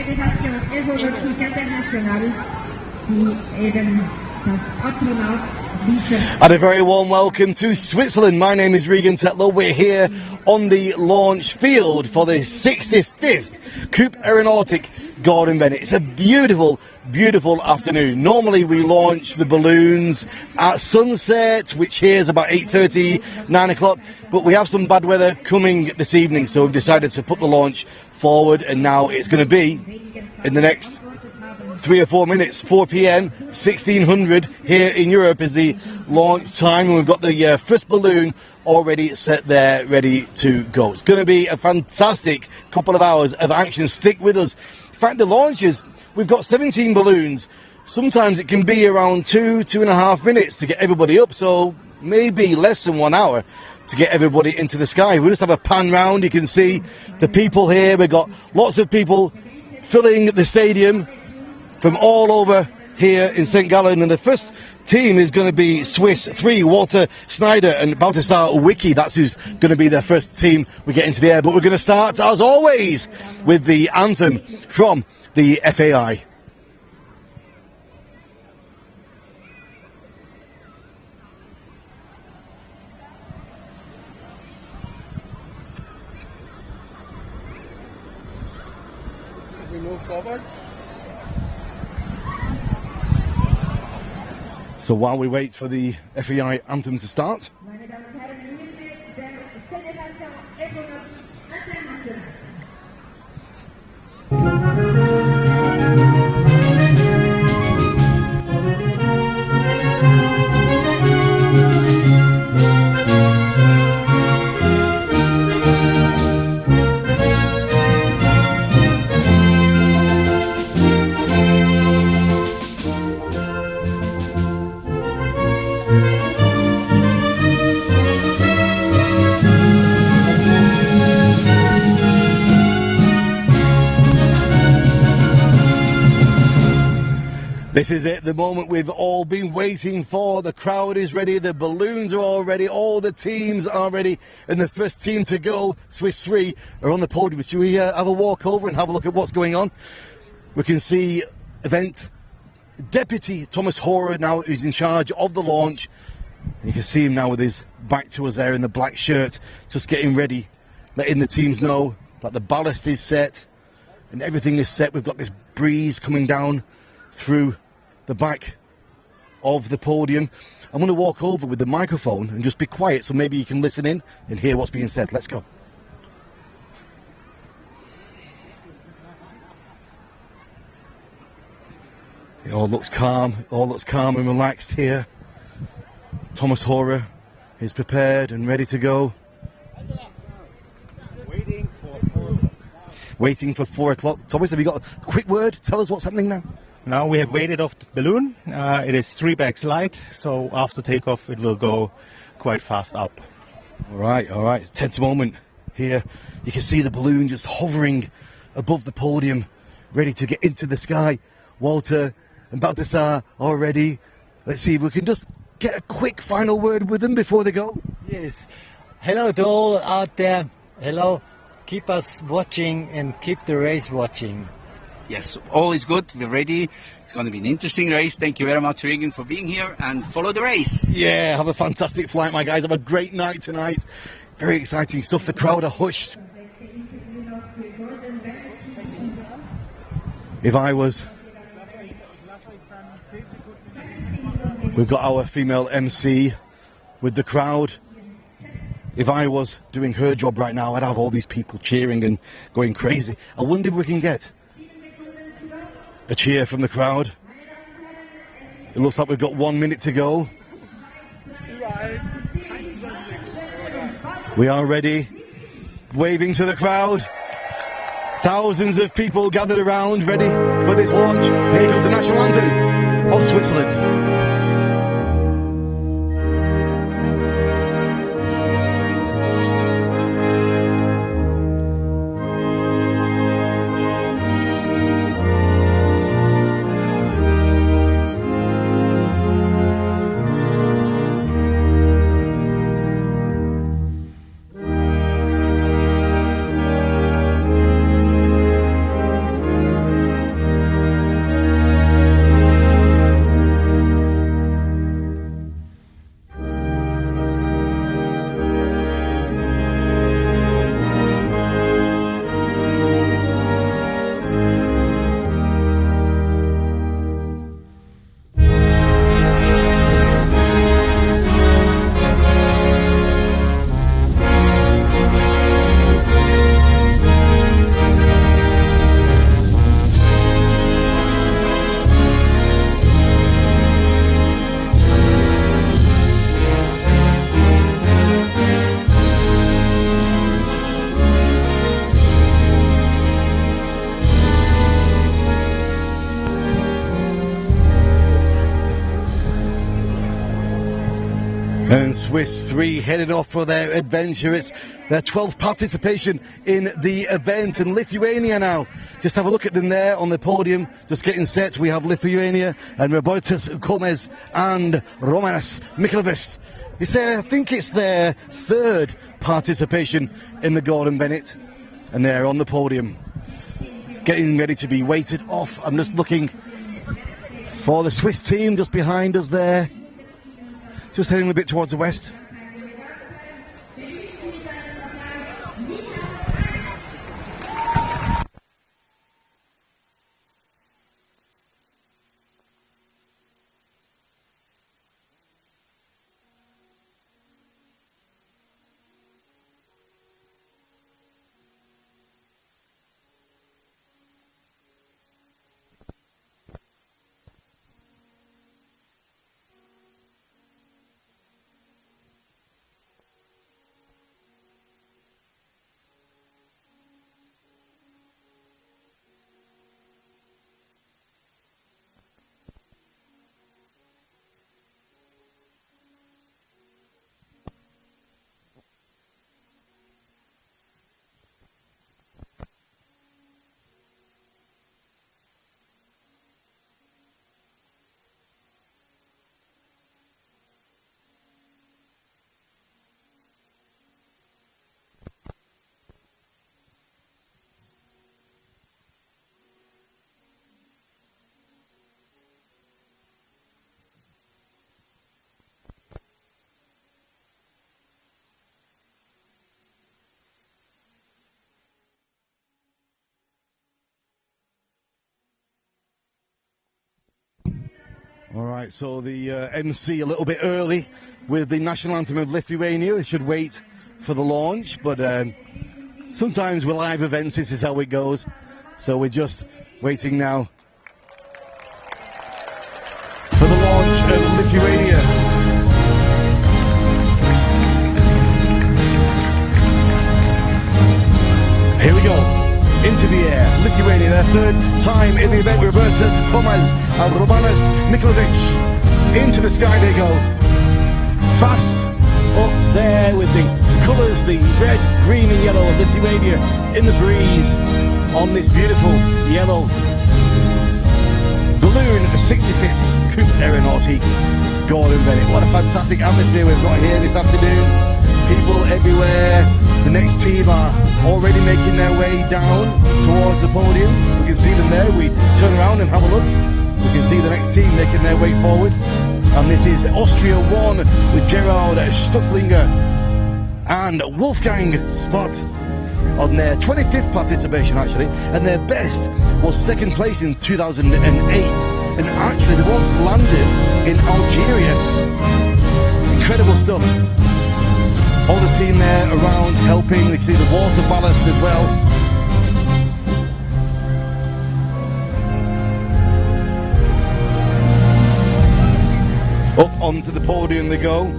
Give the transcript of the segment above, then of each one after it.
Fédération Aéronautique Internationale, die eben das Astronaut And a very warm welcome to Switzerland. My name is Regan Tetlow. We're here on the launch field for the 65th Coupe Aéronautique Gordon Bennett. It's a beautiful, beautiful afternoon. Normally we launch the balloons at sunset, which here is about 8:30, 9 o'clock, but we have some bad weather coming this evening, so we've decided to put the launch forward, and now it's going to be in the next 3 or 4 minutes, 4 p.m, 1600 here in Europe is the launch time, and we've got the first balloon already set there, ready to go. It's going to be a fantastic couple of hours of action. Stick with us. In fact, the launches, we've got 17 balloons. Sometimes it can be around 2.5 minutes to get everybody up, so maybe less than 1 hour to get everybody into the sky. We'll just have a pan round. You can see the people here. We've got lots of people filling the stadium from all over here in St. Gallen, and the first team is going to be Swiss 3, Walter Schneider and Balthasar Wicki. That's who's going to be their first team we get into the air. But we're going to start, as always, with the anthem from the FAI. We move forward. So while we wait for the FAI anthem to start, Meine Damen und Herren, im Hinblick der Fédération Aéronautique Internationale. this is it, the moment we've all been waiting for. The crowd is ready, the balloons are all ready, all the teams are ready, and the first team to go, Swiss 3, are on the podium. Should we have a walk over and have a look at what's going on? We can see event deputy Thomas Horer now, who's in charge of the launch. And you can see him now with his back to us there in the black shirt, just getting ready, letting the teams know that the ballast is set and everything is set. We've got this breeze coming down through the back of the podium. I'm going to walk over with the microphone and just be quiet, so maybe you can listen in and hear what's being said. Let's go. It all looks calm, and relaxed here. Thomas Horer is prepared and ready to go. Waiting for 4 o'clock. Thomas, have you got a quick word? Tell us what's happening now. Now we have weighted off the balloon. It is 3 bags light, so after takeoff it will go quite fast up. All right. Tense moment here. You can see the balloon just hovering above the podium, ready to get into the sky. Walter and Balthasar are ready. Let's see if we can just get a quick final word with them before they go. Yes. Hello to all out there. Hello. Keep us watching and keep the race watching. Yes, all is good. We're ready. It's going to be an interesting race. Thank you very much, Regan, for being here, and follow the race. Yeah, have a fantastic flight, my guys. Have a great night tonight. Very exciting stuff. The crowd are hushed. If I was... We've got our female MC with the crowd. If I was doing her job right now, I'd have all these people cheering and going crazy. I wonder if we can get a cheer from the crowd. It looks like we've got 1 minute to go. We are ready. Waving to the crowd. Thousands of people gathered around, ready for this launch. Here comes the national anthem of Switzerland. Swiss 3 heading off for their adventure. It's their 12th participation in the event, and Lithuania now. Just have a look at them there on the podium, just getting set. We have Lithuania and Robertas Komes and Romanas Miklovic. I think it's their 3rd participation in the Gordon Bennett, and they're on the podium, getting ready to be weighted off. I'm just looking for the Swiss team just behind us there, just heading a bit towards the west. All right, so the MC a little bit early with the national anthem of Lithuania. It should wait for the launch, but sometimes with live events, this is how it goes. So we're just waiting now for the launch of Lithuania. Here we go. Into the air, Lithuania, their 3rd time in the event. Robertas Komes and Romanas Miklovic. Into the sky they go. Fast up there with the colours, the red, green and yellow of Lithuania in the breeze on this beautiful yellow balloon, the 65th Coupe Aéronautique Gordon Bennett. What a fantastic atmosphere we've got here this afternoon. People everywhere. The next team are already making their way down towards the podium. We can see them there. We turn around and have a look. We can see the next team making their way forward. And this is Austria 1 with Gerald Stuttlinger and Wolfgang Spott on their 25th participation actually. And their best was 2nd place in 2008. And actually they once landed in Algeria. Incredible stuff. All the team there around helping. You can see the water ballast as well. Up onto the podium they go.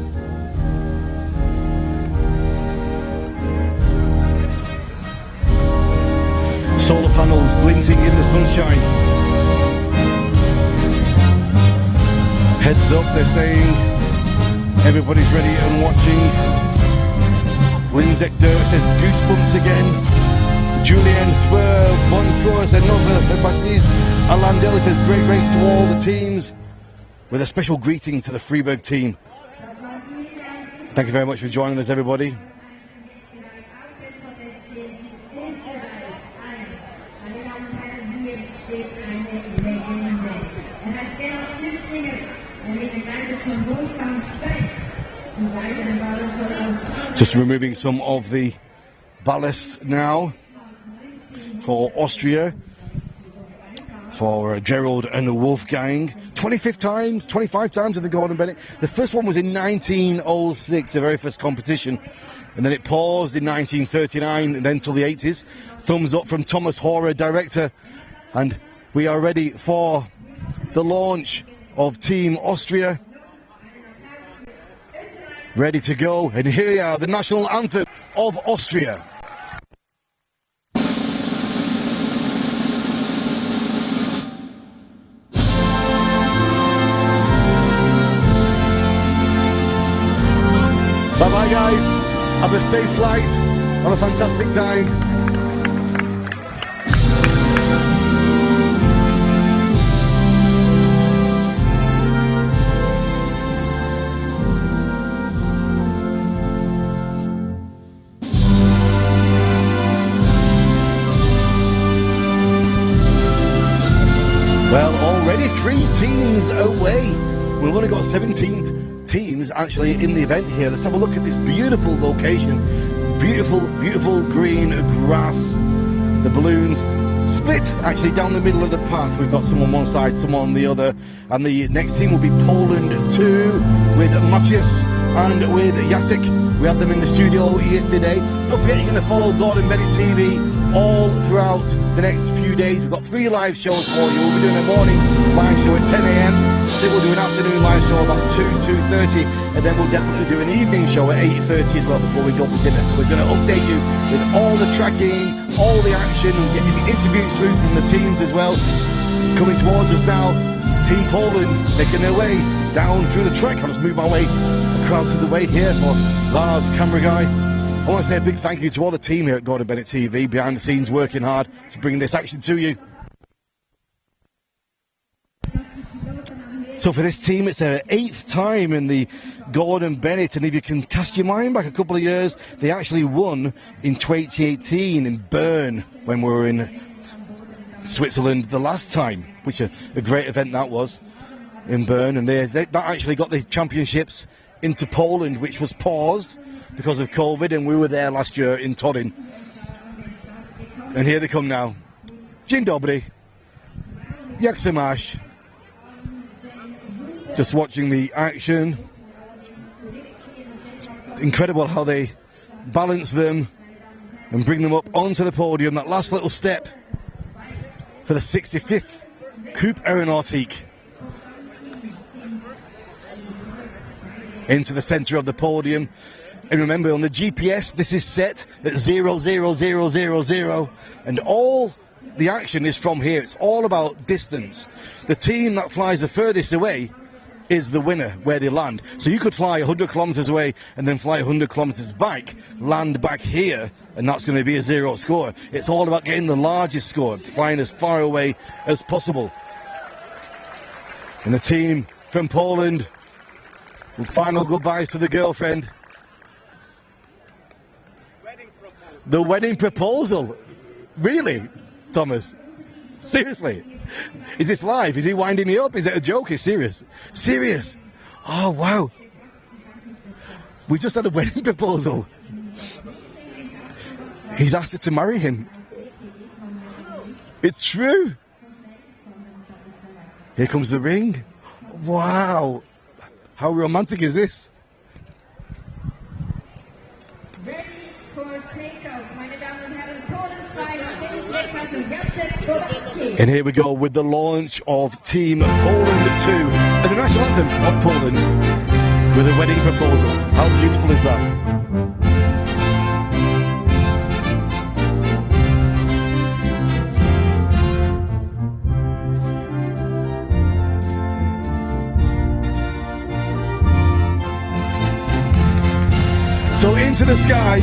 Solar panels glinting in the sunshine. Heads up, they're saying everybody's ready and watching. Linzek says goosebumps again. Julien Swerve, Von Cross, and Noza Bashis. Alain Deli says great race to all the teams, with a special greeting to the Freiburg team. Thank you very much for joining us, everybody. Just removing some of the ballast now for Austria, for Gerald and Wolfgang. 25 times in the Gordon Bennett. The first one was in 1906, the very first competition, and then it paused in 1939 and then till the 80s. Thumbs up from Thomas Horer, director, and we are ready for the launch of Team Austria. Ready to go, and here we are, the national anthem of Austria. safe flight. Have a fantastic time. Well, already 3 teams away. We've only got 17 teams actually in the event here. Let's have a look at this beautiful location. Beautiful, beautiful green grass. The balloons split actually down the middle of the path. We've got some on one side, some on the other. And the next team will be Poland 2 with Matthias and with Jacek. We had them in the studio yesterday. Don't forget you're going to follow Gordon Bennett TV all throughout the next few days. We've got 3 live shows for you. We'll be doing a morning live show at 10 AM. Then we'll do an afternoon live show about 2:30, and then we'll definitely do an evening show at 8:30 as well before we go for dinner. So we're going to update you with all the tracking, all the action, and getting the interviews through from the teams as well. Coming towards us now, Team Poland making their way down through the track. I'll just move my way across to the way here for Lars, camera guy. I want to say a big thank you to all the team here at Gordon Bennett TV, behind the scenes working hard to bring this action to you. So for this team, it's their 8th time in the Gordon Bennett, and if you can cast your mind back a couple of years, they actually won in 2018 in Bern when we were in Switzerland the last time, which a great event that was in Bern, and that actually got the championships into Poland, which was paused because of COVID, and we were there last year in Torun. And here they come now. Dzień dobry. Jak se masz? Just watching the action. It's incredible how they balance them and bring them up onto the podium. That last little step for the 65th Coupe Aéronautique. Into the centre of the podium. And remember, on the GPS, this is set at 00000, and all the action is from here. It's all about distance. The team that flies the furthest away is the winner where they land. So you could fly 100 kilometres away and then fly 100 kilometres back, land back here, and that's going to be a 0 score. It's all about getting the largest score, flying as far away as possible. And the team from Poland, with final goodbyes to the girlfriend. The wedding proposal? Really, Thomas? Seriously? Is this live? Is he winding me up? Is it a joke? Is serious? Serious? Oh, wow. We just had a wedding proposal. He's asked her to marry him. It's true. Here comes the ring. Wow. How romantic is this? Ready for takeoff, meine Damen und Herren, Polen 2, Jacek. And here we go with the launch of Team Poland 2 and the national anthem of Poland with a wedding proposal. How beautiful is that? So into the sky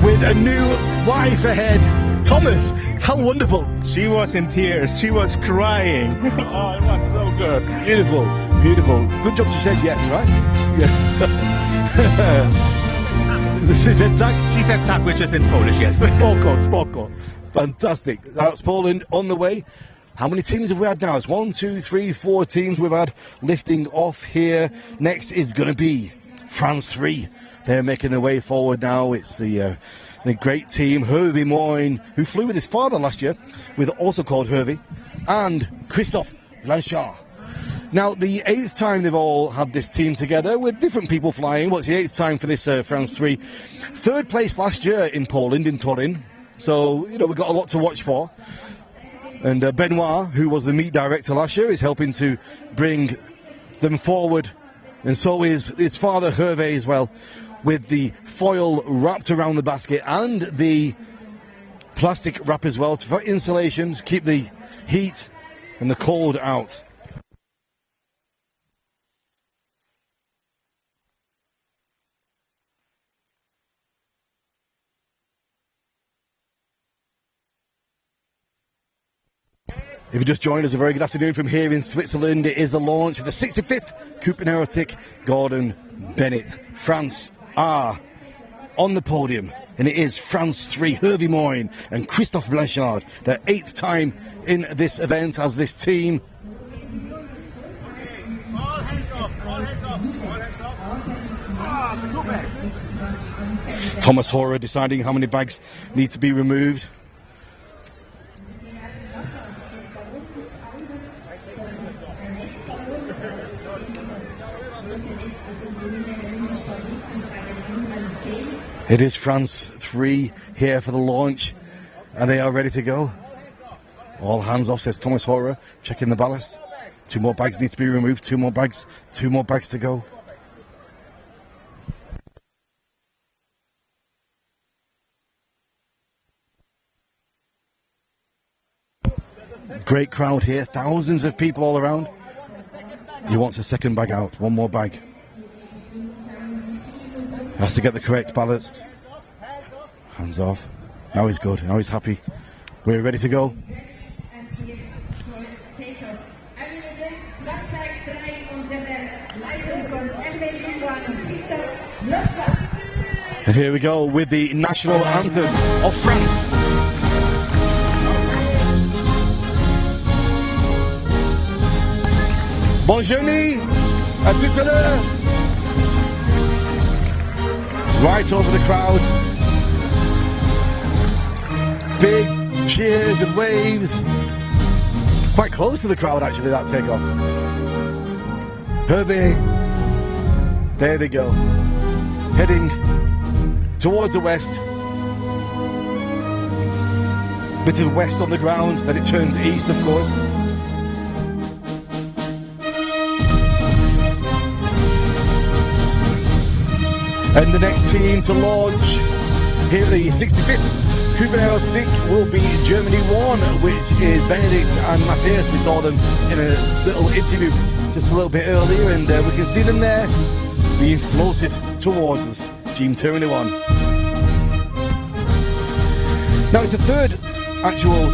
with a new wife ahead. Thomas, how wonderful. She was in tears. She was crying. Oh, it was so good. Beautiful, beautiful. Good job she said yes, right? Yeah. She said tak? She said tak, which is in Polish, yes. Spoko, spoko. Fantastic. That's Poland on the way. How many teams have we had now? It's 1, 2, 3, 4 teams we've had lifting off here. Next is going to be France 3. They're making their way forward now. It's the great team, Hervé Moyne, who flew with his father last year, with also called Hervé, and Christophe Blanchard. Now, the 8th time they've all had this team together, with different people flying. Well, it's the 8th time for this France 3. 3rd place last year in Poland, in Torun. So, you know, we've got a lot to watch for. And Benoit, who was the meet director last year, is helping to bring them forward. And so is his father, Hervé, as well, with the foil wrapped around the basket and the plastic wrap as well for insulation, to keep the heat and the cold out. If you just joined us, a very good afternoon from here in Switzerland. It is the launch of the 65th Coupe Aéronautique Gordon Bennett. France are on the podium, and it is France 3, Hervé Moyne and Christophe Blanchard, their 8th time in this event as this team. Thomas Horer deciding how many bags need to be removed. It is France 3 here for the launch, and they are ready to go. All hands off, says Thomas Horer, checking the ballast. 2 more bags need to be removed, 2 more bags to go. Great crowd here, thousands of people all around. He wants a second bag out, 1 more bag. Has to get the correct ballast. Hands off. Now he's good, now he's happy. We're ready to go. And here we go with the national anthem of France. Bonne journée, à tout à l'heure. Right over the crowd. Big cheers and waves. Quite close to the crowd actually, that takeoff. Hervé. There they go. Heading towards the west. Bit of west on the ground, then it turns east of course. And the next team to launch here at the 65th Coupe Aéronautique will be Germany 1, which is Bennett and Matthias. We saw them in a little interview just a little bit earlier, and we can see them there being floated towards us. Team 2 and 1. Now it's the 3rd actual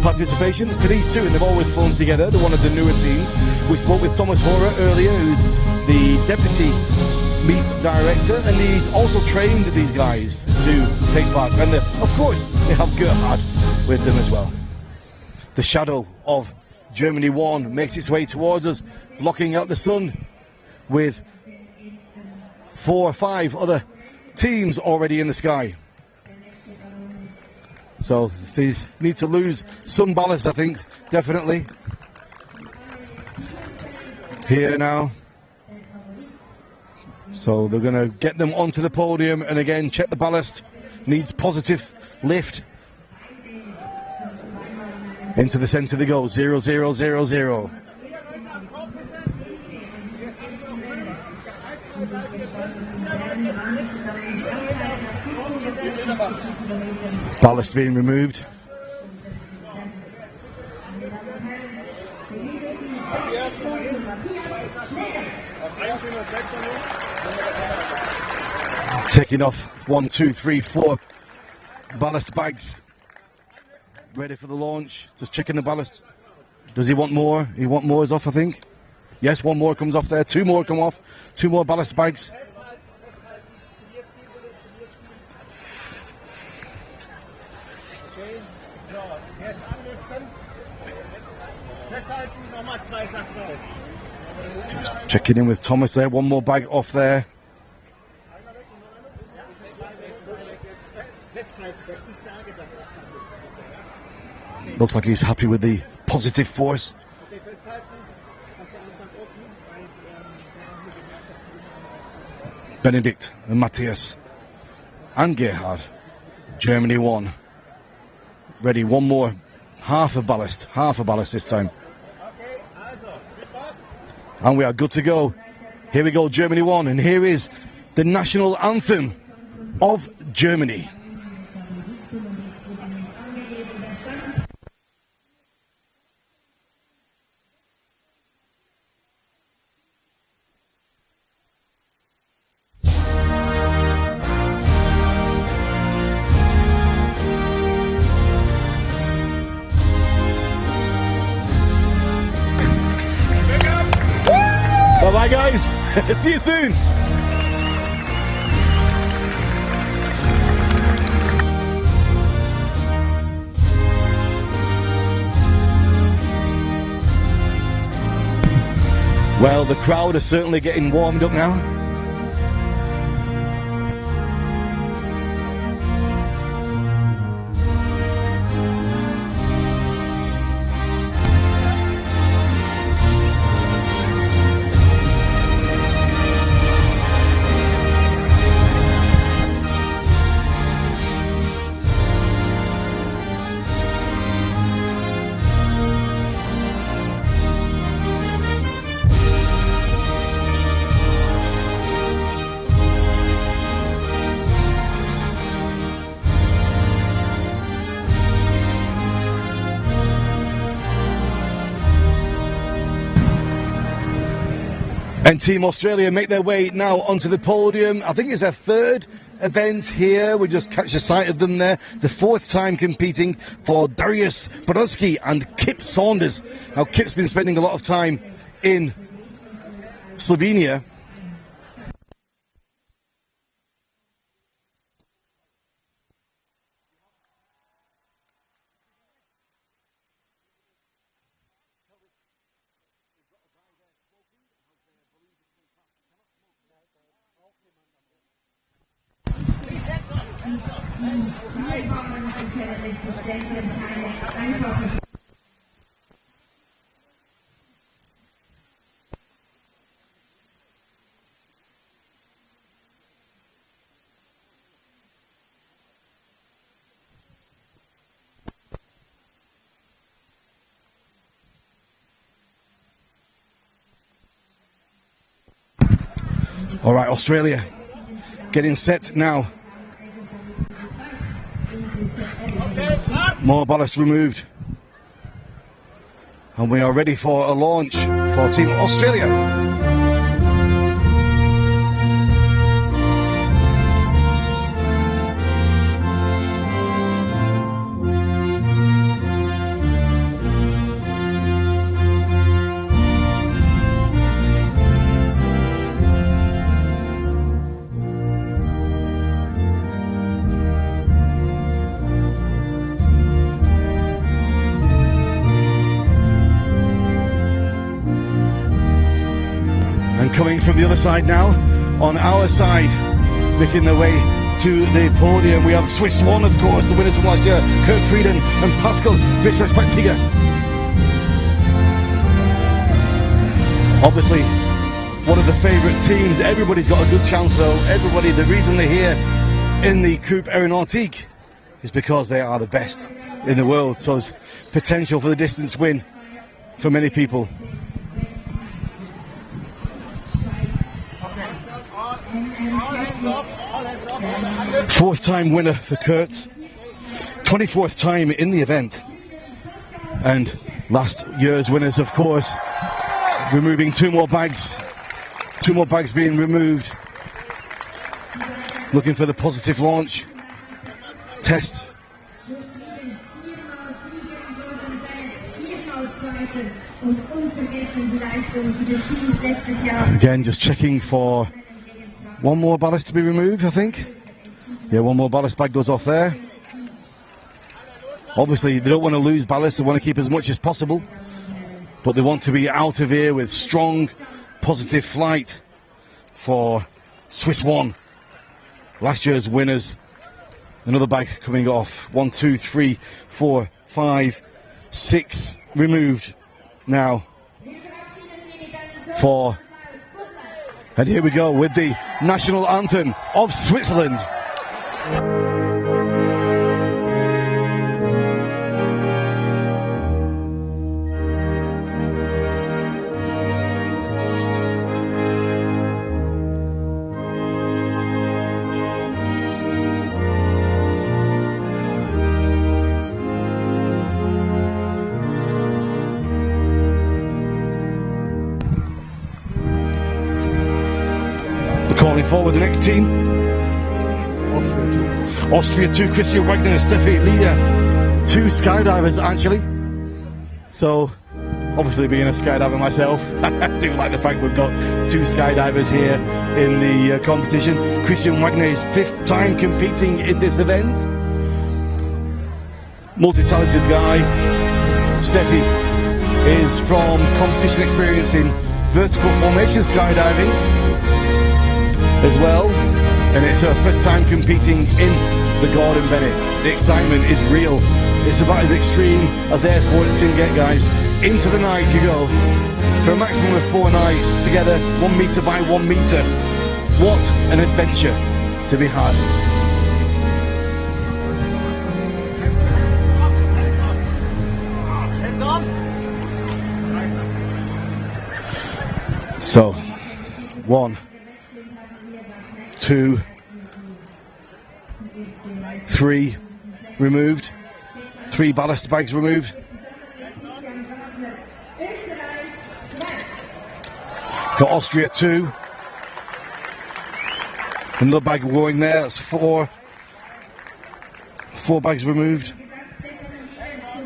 participation for these two, and they've always flown together. They're one of the newer teams. We spoke with Thomas Horer earlier, who's the deputy meet director, and he's also trained these guys to take part, and of course they have Gerhard with them as well. The shadow of Germany 1 makes its way towards us, blocking out the sun, with 4 or 5 other teams already in the sky. So they need to lose some ballast, I think, definitely. Here now. So they're going to get them onto the podium, and again check the ballast. Needs positive lift. Into the centre they go. 0, 0, 0, 0. Ballast being removed. Taking off 1, 2, 3, 4 ballast bags. Ready for the launch. Just checking the ballast. Does he want more? He wants more is off, I think. Yes, 1 more comes off there. 2 more come off. 2 more ballast bags. Just checking in with Thomas there. 1 more bag off there. Looks like he's happy with the positive force. Benedict and Matthias and Gerhard. Germany 1. Ready, 1 more. Half a ballast this time. And we are good to go. Here we go, Germany 1, and here is the national anthem of Germany. See you soon. Well, the crowd are certainly getting warmed up now. And Team Australia make their way now onto the podium. I think it's their third event here. We just catch a sight of them there. The fourth time competing for Darius Podolski and Kip Saunders. Now Kip's been spending a lot of time in Slovenia. All right, Australia getting set now. More ballast removed. And we are ready for a launch for Team Australia. Coming from the other side now, on our side, making their way to the podium, we have Swiss One, of course, the winners from last year, Kurt Frieden and Pascal Wittberg-Spatiga. Obviously, one of the favourite teams. Everybody's got a good chance though. Everybody, the reason they're here in the Coupe Aéronautique is because they are the best in the world. So there's potential for the distance win for many people. Fourth time winner for Kurt, 24th time in the event, and last year's winners, of course, removing two more bags being removed, looking for the positive launch test. Again, just checking for one more ballast to be removed, I think. Yeah, one more ballast bag goes off there. Obviously, they don't want to lose ballast, they want to keep as much as possible, but they want to be out of here with strong, positive flight for Swiss One. Last year's winners. Another bag coming off. 1, 2, 3, 4, 5, 6 removed now. 4. And here we go with the national anthem of Switzerland. Calling forward the next team. Austria 2, Christian Wagner, Steffi Leah, 2 skydivers actually. So Obviously, being a skydiver myself, I do like the fact we've got 2 skydivers here in the competition. Christian Wagner is 5th time competing in this event. Multi-talented guy. Steffi is from competition experience in vertical formation skydiving as well, and it's her 1st time competing in the Gordon Bennett. The excitement is real. It's about as extreme as air sports can get, guys. Into the night you go for a maximum of 4 nights together, 1 meter by 1 meter. What an adventure to be had. So 1, 2, 3 removed, 3 ballast bags removed. For Austria 2, another bag going there, that's 4 bags removed.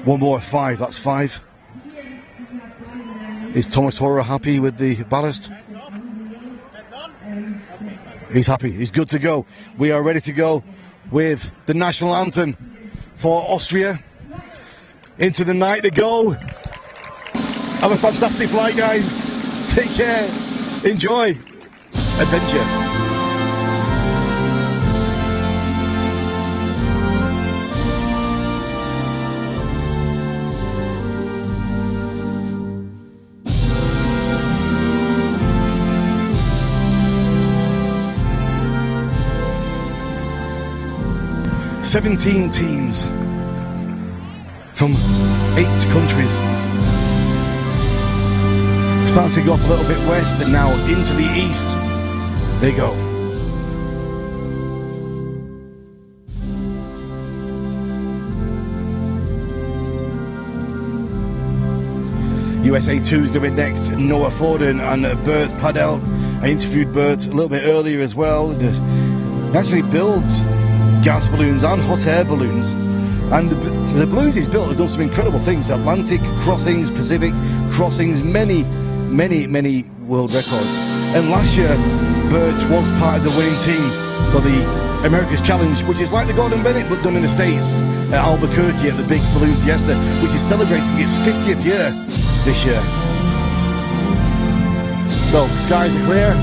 1 more, 5, that's 5. Is Thomas Horror happy with the ballast? He's happy, he's good to go. We are ready to go with the national anthem for Austria. Into the night to go. Have a fantastic flight, guys. Take care. Enjoy. Adventure. "17 teams from 8 countries. Starting off a little bit west and now into the east. They go. USA 2 is going to be next. Noah Forden and Bert Padel. I interviewed Bert a little bit earlier as well. He actually builds gas balloons and hot air balloons. And the balloons he's built have done some incredible things. Atlantic crossings, Pacific crossings, many world records. And last year, Bert was part of the winning team for the America's Challenge, which is like the Gordon Bennett but done in the States at Albuquerque at the big balloon fiesta, which is celebrating its 50th year this year. So skies are clear.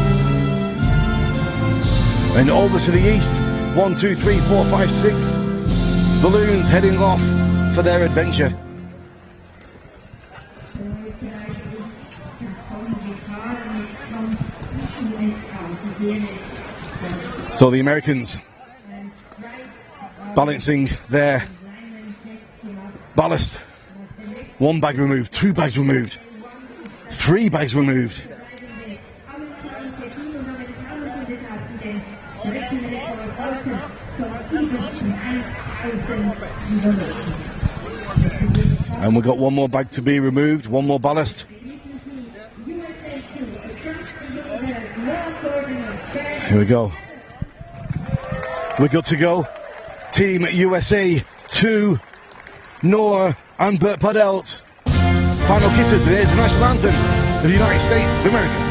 And over to the east, 1, 2, 3, 4, 5, 6 balloons heading off for their adventure. So the Americans balancing their ballast. 1 bag removed, 2 bags removed, 3 bags removed. And we've got 1 more bag to be removed, 1 more ballast. Here we go. We're good to go. Team USA 2, Noah and Bert Padelt. Final kisses, and here's the national anthem of the United States of America.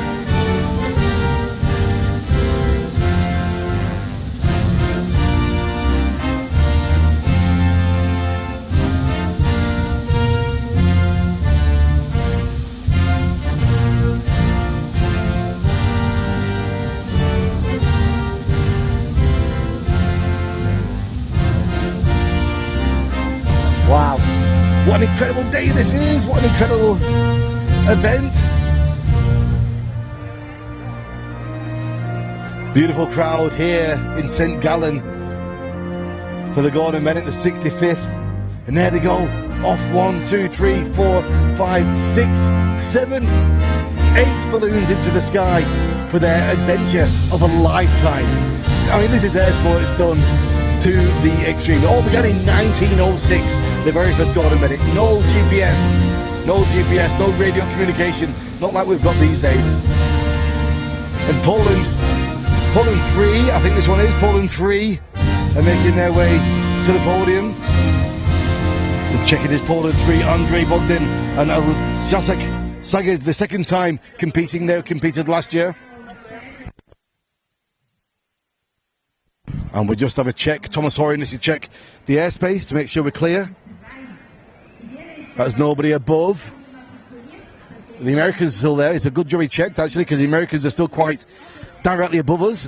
Wow, what an incredible day this is, what an incredible event. Beautiful crowd here in St. Gallen for the Gordon Bennett, the 65th. And there they go, off 1, 2, 3, 4, 5, 6, 7, 8 balloons into the sky for their adventure of a lifetime. I mean, this is air sports done to the extreme. It all began in 1906, the very first Gordon Bennett. No GPS, no radio communication, not like we've got these days. And Poland 3, I think this one is, Poland 3, are making their way to the podium. Just Checking his Poland 3, Andrzej Bogdan and Jacek Saga, the second time competing there, competed last year. And we just have a check. Thomas Horan needs to check the airspace to make sure we're clear. There's nobody above. The Americans are still there. It's a good job he checked, actually, because the Americans are still quite directly above us.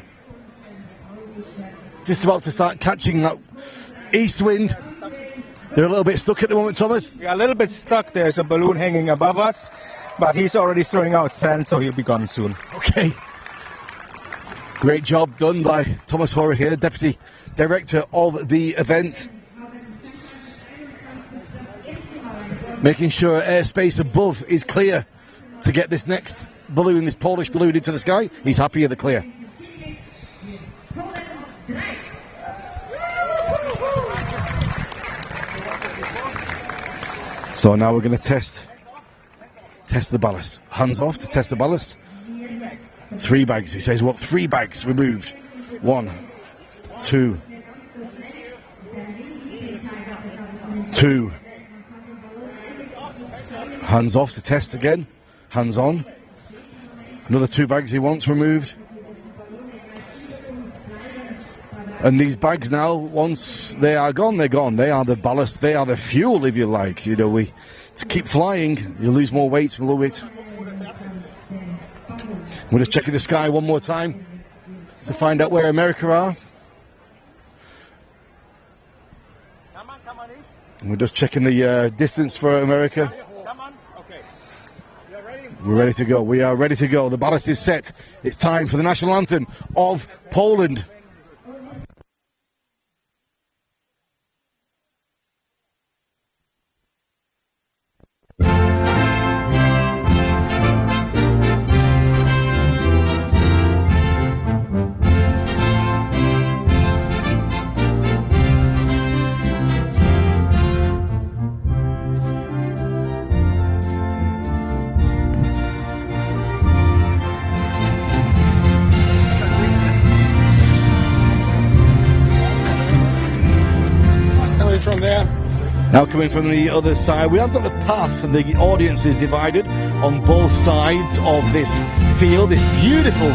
Just about to start catching that east wind. They're a little bit stuck at the moment, Thomas. We are a little bit stuck. There's a balloon hanging above us, but he's already throwing out sand, so he'll be gone soon. Okay. Great job done by Thomas Horan here, Deputy Director of the event. Making sure airspace above is clear to get this next balloon, this Polish balloon, into the sky. He's happy at the clear. So now we're going to test the ballast. Hands off to test the ballast. 3 bags. He says, what? 3 bags removed. 1, 2, 2. Hands off to test again. Hands on. Another 2 bags he wants removed. And these bags now, once they are gone, they're gone. They are the ballast, they are the fuel, if you like. You know, to keep flying, you lose more weight, low weight. We're just checking the sky one more time to find out where America are. And we're just checking the distance for America. We're ready to go. We are ready to go. The ballast is set. It's time for the national anthem of Poland. From there. Now coming from the other side, we have got the path, and the audience is divided on both sides of this field, this beautiful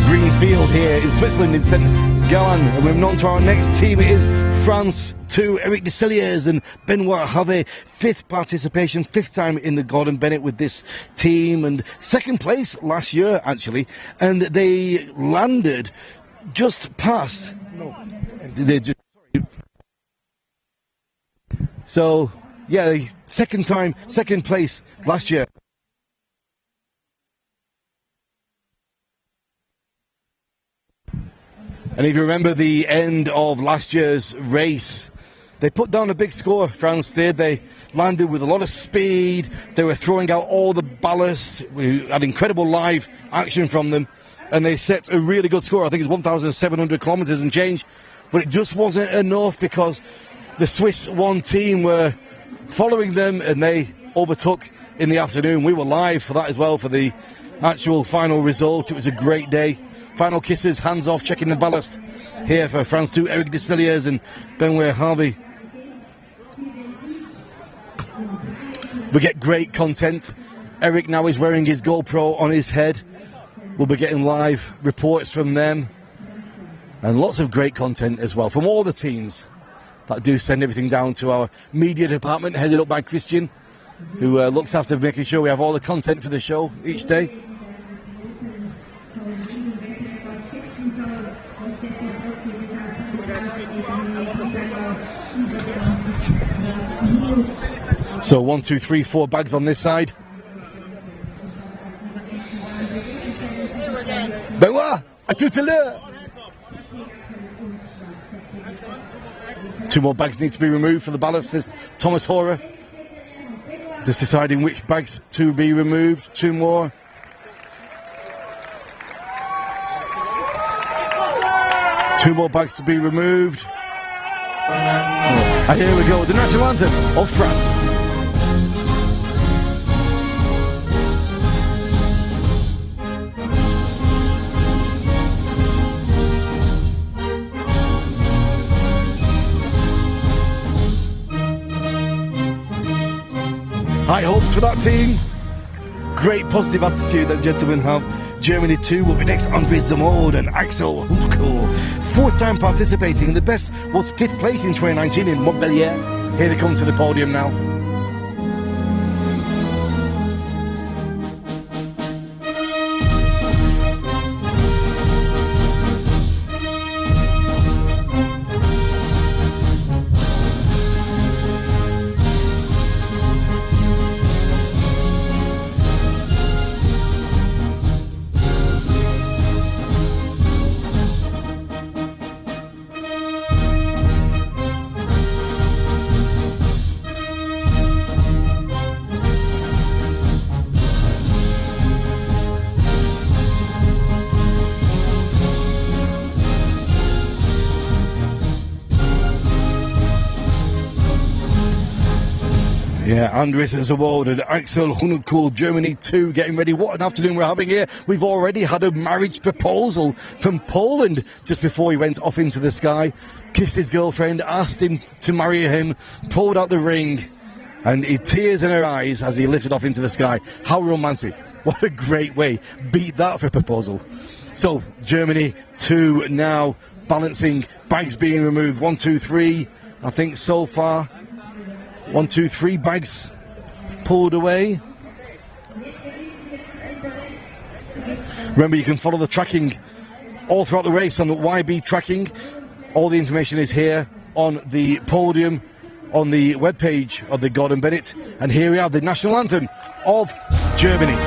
green field here in Switzerland, in St. Gallen. And we're on to our next team. It is France 2, Eric Desilliers and Benoit Harvey. 5th participation, 5th time in the Gordon Bennett with this team, and 2nd place last year, actually. And they landed just past. No. They just. So, yeah, the 2nd time, 2nd place last year. And if you remember the end of last year's race, they put down a big score, France did. They landed with a lot of speed. They were throwing out all the ballast. We had incredible live action from them. And they set a really good score. I think it's 1,700 kilometres and change. But it just wasn't enough because the Swiss 1 team were following them, and they overtook in the afternoon. We were live for that as well, for the actual final result. It was a great day. Final kisses, hands off, checking the ballast here for France 2, Eric Desilliers and Benoit Harvey. We get great content. Eric now is wearing his GoPro on his head. We'll be getting live reports from them, and lots of great content as well from all the teams that do send everything down to our media department, headed up by Christian, who looks after making sure we have all the content for the show each day. So 1, 2, 3, 4 bags on this side. Benoit, à tout à l'heure. 2 more bags need to be removed for the ballast, says Thomas Horan. Just deciding which bags to be removed. 2 more. Two more bags to be removed. And here we go, the national anthem of France. High hopes for that team. Great positive attitude that gentlemen have. Germany 2 will be next. Andres Zamord and Axel Hutko. Fourth time participating. The best was 5th place in 2019 in Montpellier. Here they come to the podium now. Yeah, Andres is awarded. Axel Hunukul, Germany 2, getting ready. What an afternoon we're having here. We've already had a marriage proposal from Poland just before he went off into the sky. Kissed his girlfriend, asked him to marry him, pulled out the ring, and he tears in her eyes as he lifted off into the sky. How romantic. What a great way. Beat that for a proposal. So, Germany 2 now balancing, bags being removed. 1, 2, 3, I think so far. 1, 2, 3 bags pulled away. Remember, you can follow the tracking all throughout the race on the YB tracking. All the information is here on the podium, on the webpage of the Gordon Bennett. And here we have the national anthem of Germany.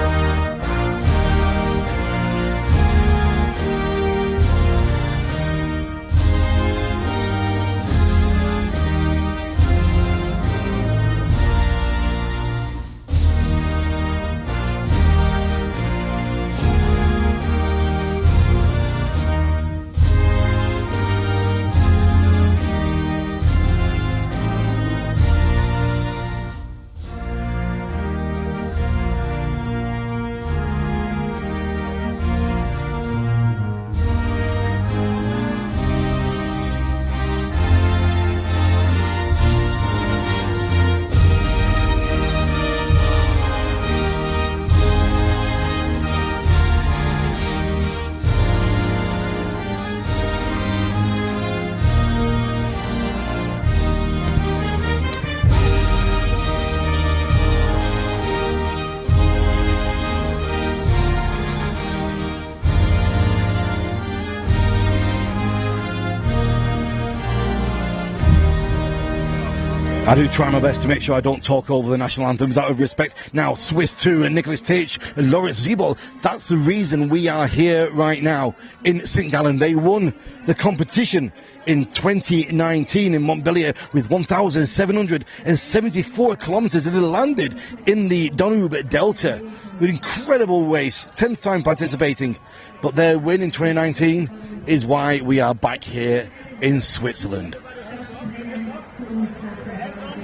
I do try my best to make sure I don't talk over the national anthems out of respect. Now, Swiss 2 and Nicholas Titch and Lawrence Siebel. That's the reason we are here right now in St. Gallen. They won the competition in 2019 in Montpellier with 1,774 kilometers, and they landed in the Danube Delta with incredible race, 10th time participating. But their win in 2019 is why we are back here in Switzerland.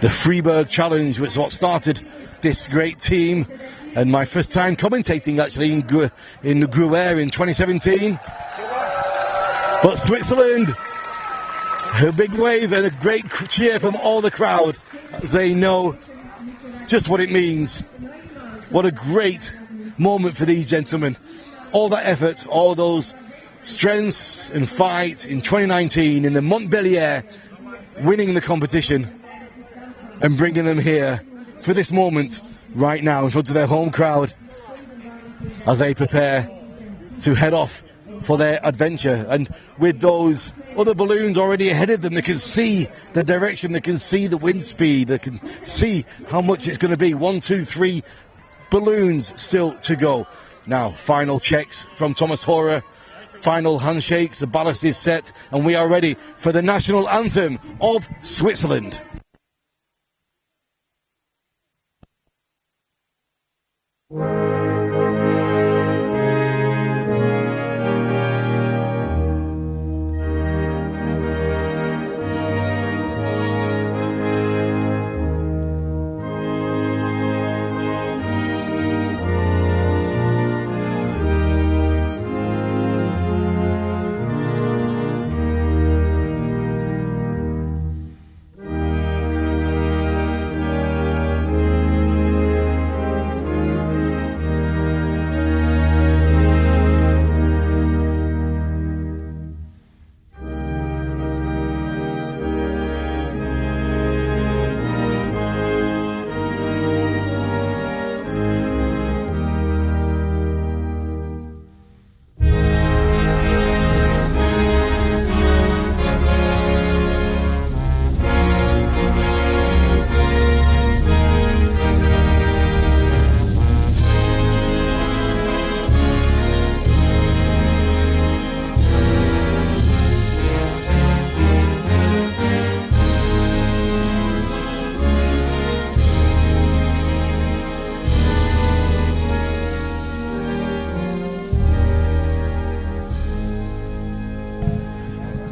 The Freebird Challenge was what started this great team, and my first time commentating actually in Gruyere in 2017. But Switzerland, a big wave and a great cheer from all the crowd. They know just what it means. What a great moment for these gentlemen. All that effort, all those strengths and fight in 2019 in the Montpellier, winning the competition and bringing them here for this moment right now in front of their home crowd as they prepare to head off for their adventure. And with those other balloons already ahead of them, they can see the direction, they can see the wind speed, they can see how much it's going to be. 1, 2, 3 balloons still to go. Now, final checks from Thomas Horer, final handshakes, the ballast is set, and we are ready for the national anthem of Switzerland.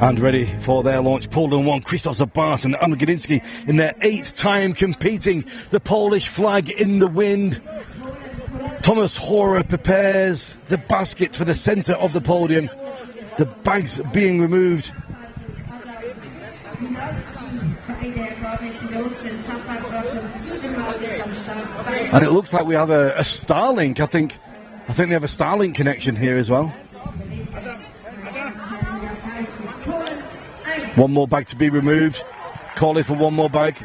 And ready for their launch, Poland 1, Krzysztof Zabart and Adam Gdyński in their 8th time competing. The Polish flag in the wind. Thomas Hora prepares the basket for the centre of the podium. The bags being removed. And it looks like we have a Starlink. I think they have a Starlink connection here as well. One more bag to be removed. Calling for one more bag.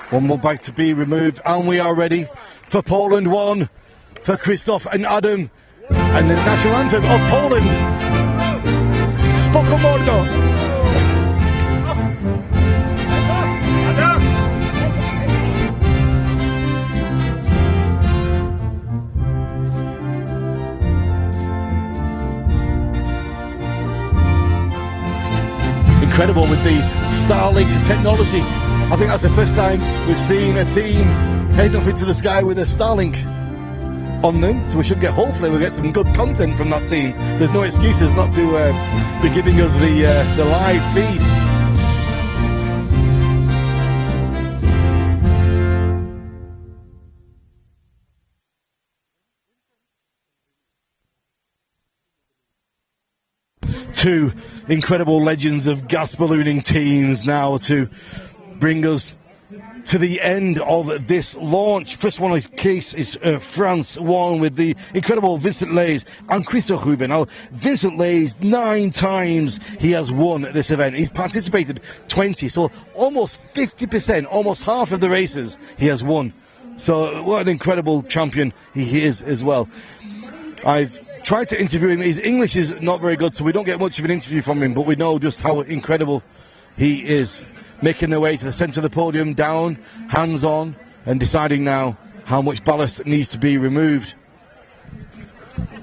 One more bag to be removed. And we are ready for Poland 1, for Krzysztof and Adam. And the national anthem of Poland. Spoko Mordo. Incredible with the Starlink technology. I think that's the first time we've seen a team heading up into the sky with a Starlink on them, so hopefully we'll get some good content from that team. There's no excuses not to be giving us the live feed. Two incredible legends of gas ballooning teams now to bring us to the end of this launch. First one in case is France 1 with the incredible Vincent Leys and Krzysztof Hoover. Now, Vincent Leys, 9 times he has won this event. He's participated 20, so almost 50%, almost half of the races he has won. So what an incredible champion he is as well. I've tried to interview him. His English is not very good, so we don't get much of an interview from him, but we know just how incredible he is. Making their way to the centre of the podium, down, hands on, and deciding now how much ballast needs to be removed.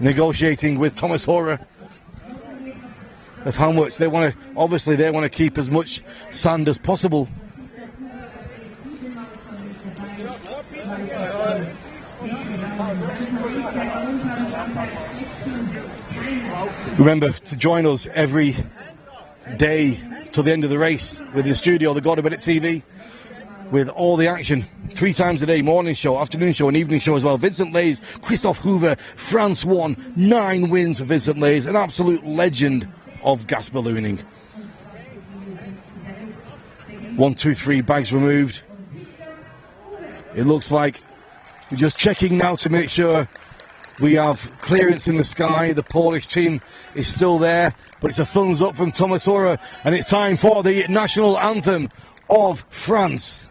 Negotiating with Thomas Hora of how much they want to, obviously they want to keep as much sand as possible. Remember to join us every day till the end of the race with the studio, the Gordon Bennett TV, with all the action 3 times a day, morning show, afternoon show and evening show as well. Vincent Leys, Krzysztof Hoover, France 1, 9 wins for Vincent Leys, an absolute legend of gas ballooning. 1, 2, 3 bags removed. It looks like we're just checking now to make sure we have clearance in the sky. The Polish team is still there, but it's a thumbs up from Thomas Hora, and it's time for the national anthem of France.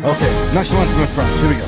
Okay, national anthem of France, here we go.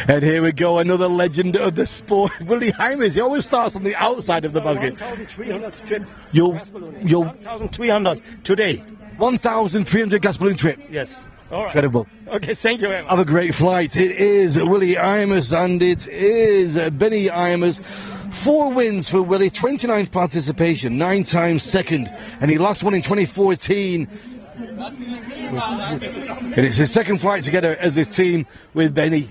And here we go, another legend of the sport, Willie Heimers. He always starts on the outside of the basket. 1,300 trip. You'll 1,300 today. 1,300 gas balloon trip. Yes. All right. Incredible. Okay, thank you very much. Have a great flight. It is Willie Imers and it is Benny Imers. 4 wins for Willie, 29th participation, 9 times second, and he last won in 2014. And it's his second flight together as his team with Benny.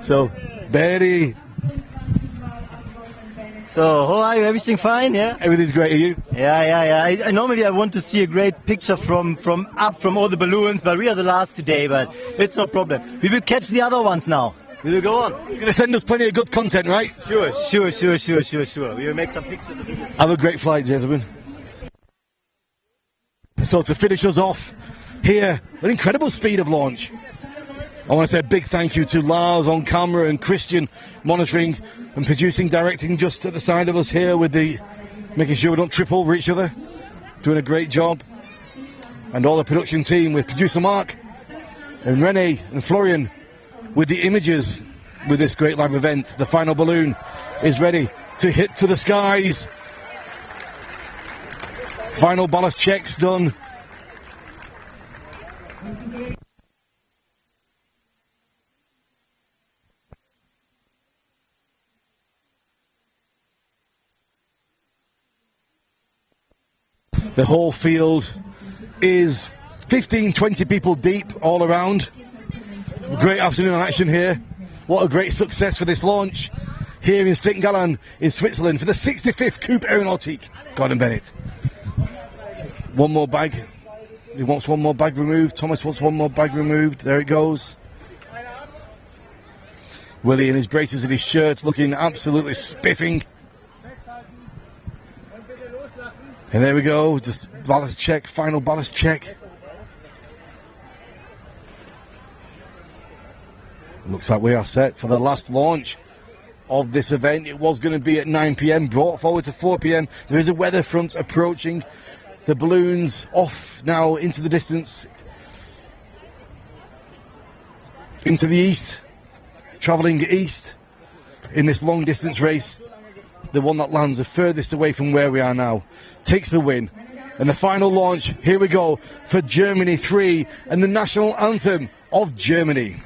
So, Benny. So, how are you? Everything fine? Yeah. Everything's great, are you? Yeah. I normally want to see a great picture from all the balloons, but we are the last today. But it's no problem. We will catch the other ones now. We will go on. You're going to send us plenty of good content, right? Sure. We will make some pictures of this. Have a great flight, gentlemen. So to finish us off here, an incredible speed of launch. I want to say a big thank you to Lars on camera and Christian monitoring and producing, directing just at the side of us here with the making sure we don't trip over each other. Doing a great job. And all the production team with producer Mark and Rene and Florian with the images with this great live event. The final balloon is ready to hit to the skies. Final ballast checks done. The whole field is 15-20 people deep all around. Great afternoon action here. What a great success for this launch here in St. Gallen in Switzerland for the 65th Coupe Aéronautique. Gordon Bennett. One more bag. He wants one more bag removed. Thomas wants one more bag removed. There it goes. Willie in his braces and his shirt looking absolutely spiffing. And there we go. Just ballast check. Final ballast check. Looks like we are set for the last launch of this event. It was going to be at 9 p.m, brought forward to 4 p.m. There is a weather front approaching. The balloons off now into the distance, into the east, travelling east in this long distance race. The one that lands the furthest away from where we are now takes the win. And the final launch, here we go, for Germany 3 and the national anthem of Germany.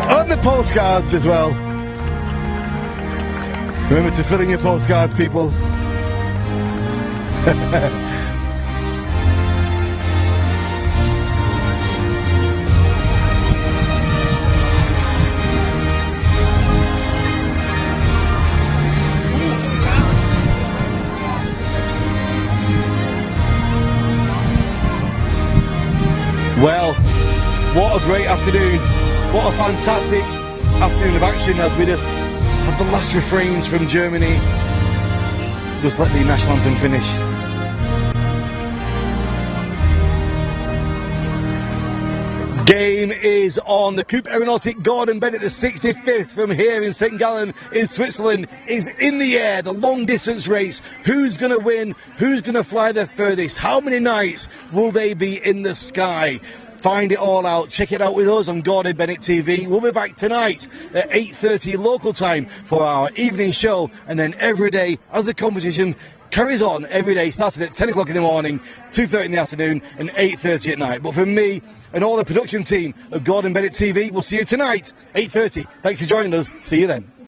On the postcards as well. Remember to fill in your postcards, people. Well, what a great afternoon. What a fantastic afternoon of action as we just have the last refrains from Germany. Just let the national anthem finish. Game is on. The Coupe Aéronautique Gordon Bennett, the 65th from here in St. Gallen in Switzerland, is in the air. The long distance race. Who's going to win? Who's going to fly the furthest? How many nights will they be in the sky? Find it all out. Check it out with us on Gordon Bennett TV. We'll be back tonight at 8:30 local time for our evening show, and then every day as the competition carries on, every day starting at 10 o'clock in the morning, 2:30 in the afternoon and 8:30 at night. But for me and all the production team of Gordon Bennett TV, we'll see you tonight, 8:30. Thanks for joining us. See you then.